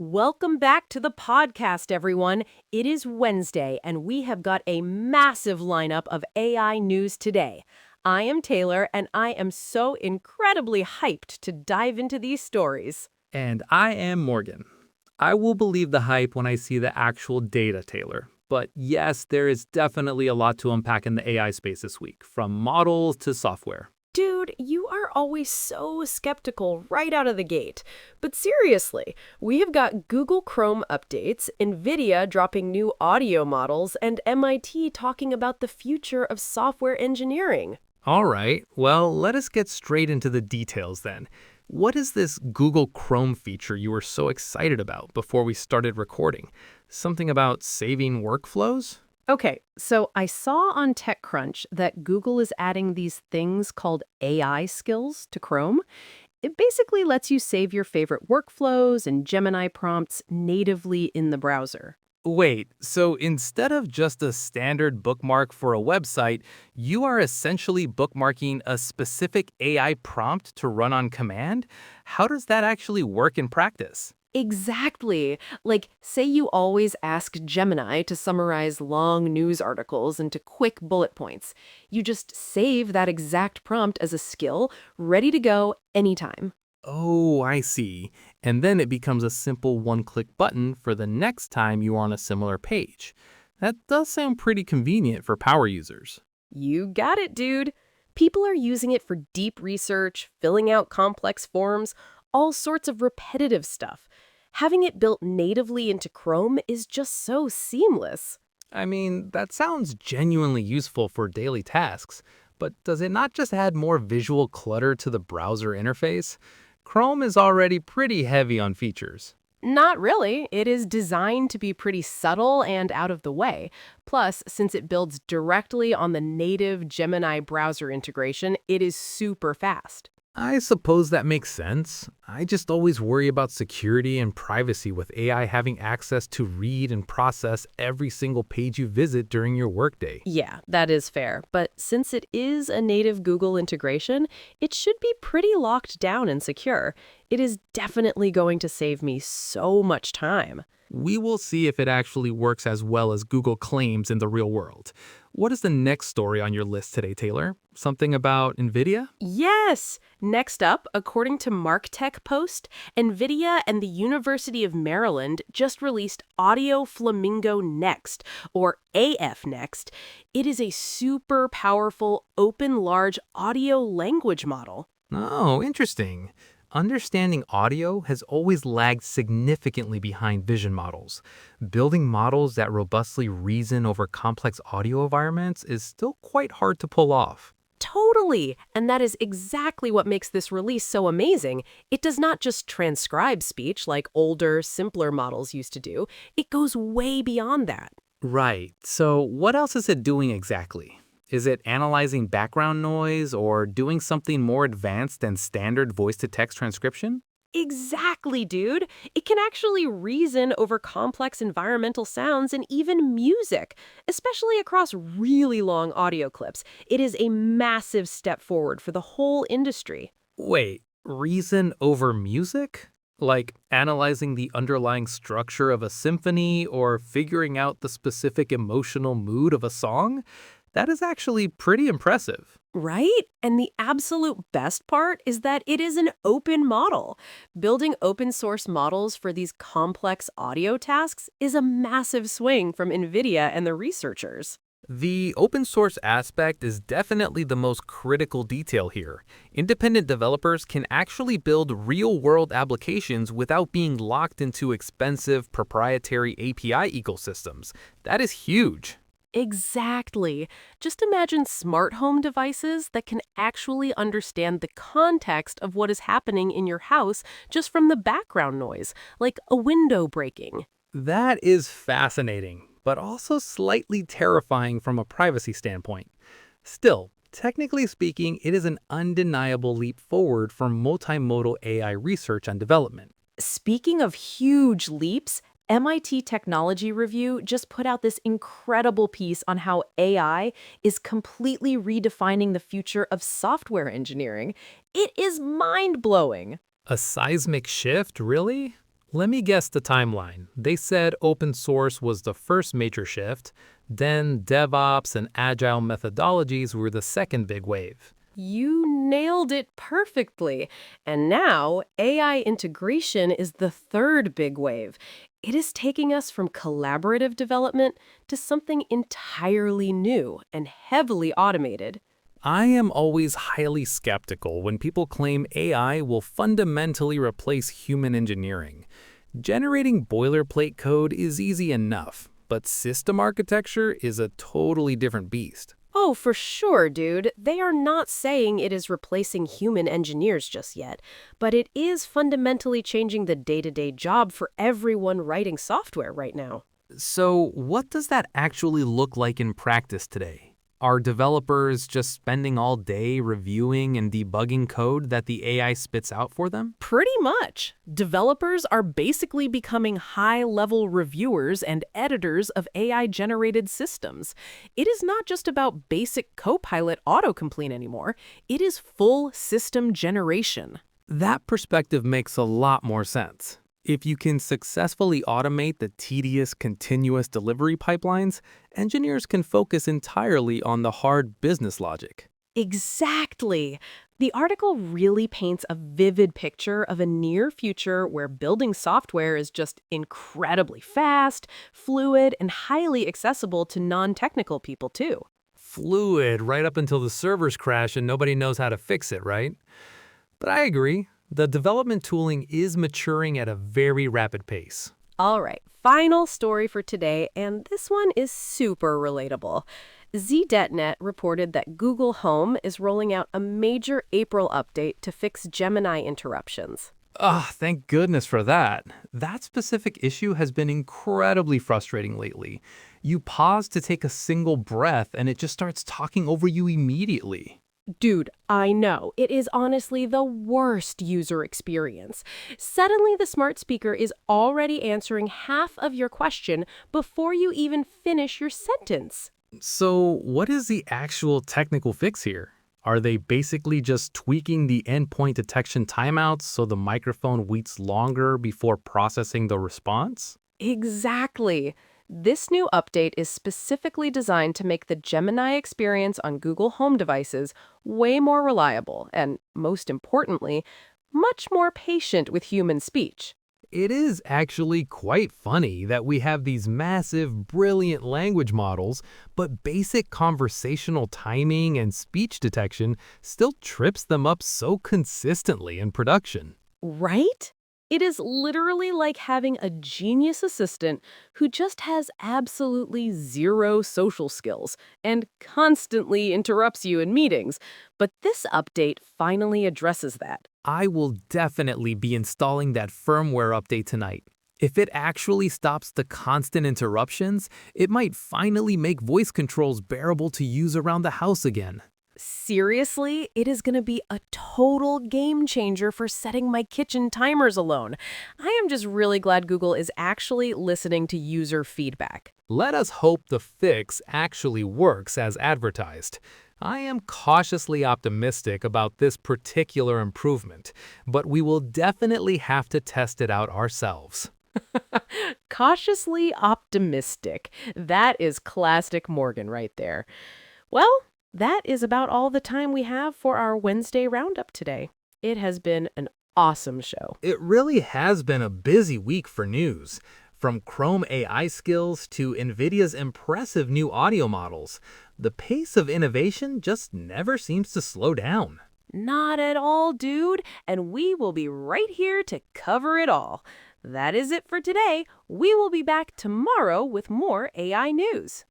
Welcome back to the podcast, everyone. It is Wednesday, and we have got a massive lineup of AI news today. I am Taylor, and I am so incredibly hyped to dive into these stories. And I am Morgan. I will believe the hype when I see the actual data, Taylor. But yes, there is definitely a lot to unpack in the AI space this week, from models to software. Dude, you are always so skeptical right out of the gate. But seriously, we have got Google Chrome updates, Nvidia dropping new audio models, and MIT talking about the future of software engineering. All right, well, let us get straight into the details then. What is this Google Chrome feature you were so excited about before we started recording? Something about saving workflows? Okay, so I saw on TechCrunch that Google is adding these things called AI skills to Chrome. It basically lets you save your favorite workflows and Gemini prompts natively in the browser. Wait, so instead of just a standard bookmark for a website, you are essentially bookmarking a specific AI prompt to run on command? How does that actually work in practice? Exactly. Like, say you always ask Gemini to summarize long news articles into quick bullet points. You just save that exact prompt as a skill, ready to go anytime. Oh, I see. And then it becomes a simple one-click button for the next time you are on a similar page. That does sound pretty convenient for power users. You got it, dude. People are using it for deep research, filling out complex forms, all sorts of repetitive stuff. Having it built natively into Chrome is just so seamless. I mean, that sounds genuinely useful for daily tasks, but does it not just add more visual clutter to the browser interface? Chrome is already pretty heavy on features. Not really. It is designed to be pretty subtle and out of the way. Plus, since it builds directly on the native Gemini browser integration, it is super fast. I suppose that makes sense. I just always worry about security and privacy with AI having access to read and process every single page you visit during your workday. Yeah, that is fair. But since it is a native Google integration, it should be pretty locked down and secure. It is definitely going to save me so much time. We will see if it actually works as well as Google claims in the real world. What is the next story on your list today, Taylor? Something about Nvidia? Yes! Next up, according to MarkTech Post, Nvidia and the University of Maryland just released Audio Flamingo Next, or AF Next. It is a super powerful, open large audio language model. Oh, interesting. Understanding audio has always lagged significantly behind vision models. Building models that robustly reason over complex audio environments is still quite hard to pull off. Totally! And that is exactly what makes this release so amazing. It does not just transcribe speech like older, simpler models used to do. It goes way beyond that. Right. So, what else is it doing exactly? Is it analyzing background noise or doing something more advanced than standard voice-to-text transcription? Exactly, dude. It can actually reason over complex environmental sounds and even music, especially across really long audio clips. It is a massive step forward for the whole industry. Wait, reason over music? Like analyzing the underlying structure of a symphony or figuring out the specific emotional mood of a song? That is actually pretty impressive. Right? And the absolute best part is that it is an open model. Building open source models for these complex audio tasks is a massive swing from NVIDIA and the researchers. The open source aspect is definitely the most critical detail here. Independent developers can actually build real-world applications without being locked into expensive proprietary API ecosystems. That is huge. Exactly. Just imagine smart home devices that can actually understand the context of what is happening in your house just from the background noise, like a window breaking. That is fascinating, but also slightly terrifying from a privacy standpoint. Still, technically speaking, it is an undeniable leap forward for multimodal AI research and development. Speaking of huge leaps, MIT Technology Review just put out this incredible piece on how AI is completely redefining the future of software engineering. It is mind-blowing. A seismic shift, really? Let me guess the timeline. They said open source was the first major shift, then DevOps and agile methodologies were the second big wave. You nailed it perfectly. And now, AI integration is the third big wave. It is taking us from collaborative development to something entirely new and heavily automated. I am always highly skeptical when people claim AI will fundamentally replace human engineering. Generating boilerplate code is easy enough, but system architecture is a totally different beast. Oh, for sure, dude. They are not saying it is replacing human engineers just yet, but it is fundamentally changing the day-to-day job for everyone writing software right now. So, what does that actually look like in practice today? Are developers just spending all day reviewing and debugging code that the AI spits out for them? Pretty much. Developers are basically becoming high-level reviewers and editors of AI-generated systems. It is not just about basic Copilot autocomplete anymore. It is full system generation. That perspective makes a lot more sense. If you can successfully automate the tedious, continuous delivery pipelines, engineers can focus entirely on the hard business logic. Exactly. The article really paints a vivid picture of a near future where building software is just incredibly fast, fluid, and highly accessible to non-technical people too. Fluid right up until the servers crash and nobody knows how to fix it, right? But I agree. The development tooling is maturing at a very rapid pace. All right, final story for today, and this one is super relatable. ZDetNet reported that Google Home is rolling out a major April update to fix Gemini interruptions. Thank goodness for that. That specific issue has been incredibly frustrating lately. You pause to take a single breath and it just starts talking over you immediately. Dude, I know. It is honestly the worst user experience. Suddenly, the smart speaker is already answering half of your question before you even finish your sentence. So, what is the actual technical fix here? Are they basically just tweaking the endpoint detection timeouts so the microphone waits longer before processing the response? Exactly. This new update is specifically designed to make the Gemini experience on Google Home devices way more reliable and, most importantly, much more patient with human speech. It is actually quite funny that we have these massive, brilliant language models, but basic conversational timing and speech detection still trips them up so consistently in production. Right? It is literally like having a genius assistant who just has absolutely zero social skills and constantly interrupts you in meetings. But this update finally addresses that. I will definitely be installing that firmware update tonight. If it actually stops the constant interruptions, it might finally make voice controls bearable to use around the house again. Seriously, it is going to be a total game changer for setting my kitchen timers alone. I am just really glad Google is actually listening to user feedback. Let us hope the fix actually works as advertised. I am cautiously optimistic about this particular improvement, but we will definitely have to test it out ourselves. Cautiously optimistic. That is classic Morgan right there. Well, that is about all the time we have for our Wednesday roundup today. It has been an awesome show. It really has been a busy week for news. From Chrome AI skills to Nvidia's impressive new audio models, the pace of innovation just never seems to slow down. Not at all, dude, and we will be right here to cover it all. That is it for today. We will be back tomorrow with more AI news.